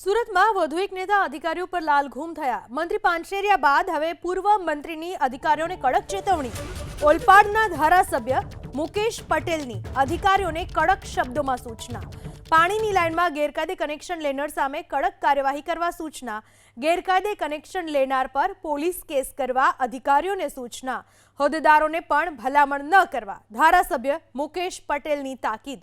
સુરતમાં વધુ એક નેતા અધિકારીઓ પર લાલઘૂમ થયા। મંત્રી પાંચેરિયા બાદ હવે પૂર્વ મંત્રીની અધિકારીઓને કડક ચેતવણી। ઓલપાડના ધારાસભ્ય મુકેશ પટેલની અધિકારીઓને કડક શબ્દોમાં સૂચના। પાણીની લાઇનમાં ગેરકાયદે કનેક્શન લેનાર સામે કડક કાર્યવાહી કરવા સૂચના। ગેરકાયદે કનેક્શન લેનાર પર પોલીસ કેસ કરવા અધિકારીઓને સૂચના। હોદ્દેદારોને પણ ભલામણ ન કરવા ધારાસભ્ય મુકેશ પટેલની તાકીદ।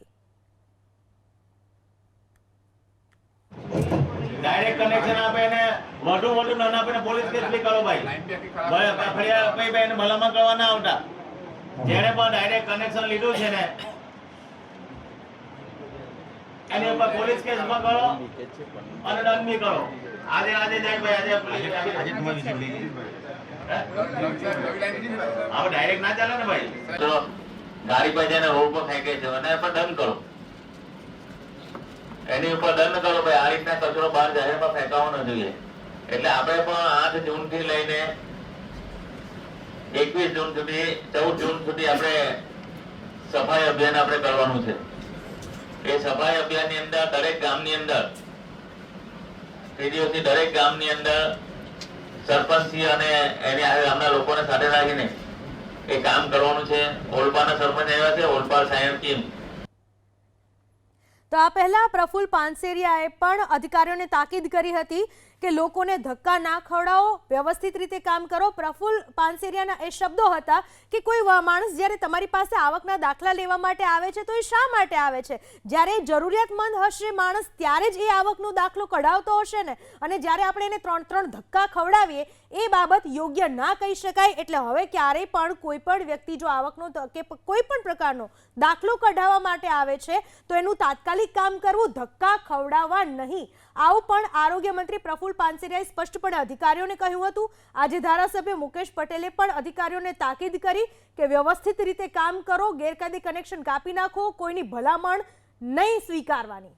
डायरेक्ट कनेक्शन आपे ने वडू वडू न आपे पुलिस केस भी करो भाई फरिया कई भाई ने भलामण करवाना आवता जेने पण डायरेक्ट कनेक्शन लीधुं छे ने एनी पर पुलिस केस पण करो અને દંડ भी करो। આજે જાય ભાઈ આજે पुलिस આજે તમારી अब डायरेक्ट ना ચાલે ને ભાઈ તો ગાડી પર જઈને રોડ પર ફેંકે છે અને પર દંડ કરો એની ઉપર દંડ કરો ભાઈ। આ રીતના કચરો બહાર જાહેરમાં ફેંકાવો ન જોઈએ। એટલે આપણે પણ 8 જૂનથી લઈને 21 જૂન સુધી 14 જૂન સુધી આપણે સફાઈ અભિયાન આપણે કરવાનું છે। એ સફાઈ અભિયાનની અંદર દરેક ગામની અંદર સીડીઓથી દરેક ગામની અંદર સરપંચથી અને એની ગામના લોકોને સાથે રાખીને એ કામ કરવાનું છે। ઓલપાડના સરપંચ આવ્યા છે, ઓલપાડ સાયન્સ ટીમ। તો આ પહેલા પ્રફુલ પાનસેરિયાએ પણ અધિકારીઓને તાકીદ કરી હતી કે લોકોને ધક્કા ના ખવડાવો, વ્યવસ્થિત રીતે કામ કરો। પ્રફુલ પાનસેરિયાના એ શબ્દો હતા કે કોઈ માણસ જ્યારે તમારી પાસે આવકના દાખલા લેવા માટે આવે છે તો એ શા માટે આવે છે? જ્યારે જરૂરિયાતમંદ હશે માણસ ત્યારે જ એ આવકનો દાખલો કઢાવતો હશે ને। અને જ્યારે આપણે એને 3 ધક્કા ખવડાવીએ એ બાબત યોગ્ય ના કહી શકાય। એટલે હવે ક્યારેય પણ કોઈ પણ વ્યક્તિ જો આવકનો કે કોઈ પણ પ્રકારનો દાખલો કઢાવવા માટે આવે છે તો એનું તાત્કાલિક કામ કરવું, ધક્કા ખવડાવવા નહીં। આવું પણ આરોગ્ય મંત્રી પ્રફુલ પાનસેરિયાએ સ્પષ્ટપણે અધિકારીઓને કહ્યું હતું। આજે ધારાસભ્ય મુકેશ પટેલે પણ અધિકારીઓને તાકીદ કરી કે વ્યવસ્થિત રીતે કામ કરો, ગેરકાયદે કનેક્શન કાપી નાખો, કોઈની ભલામણ નહીં સ્વીકારવાની।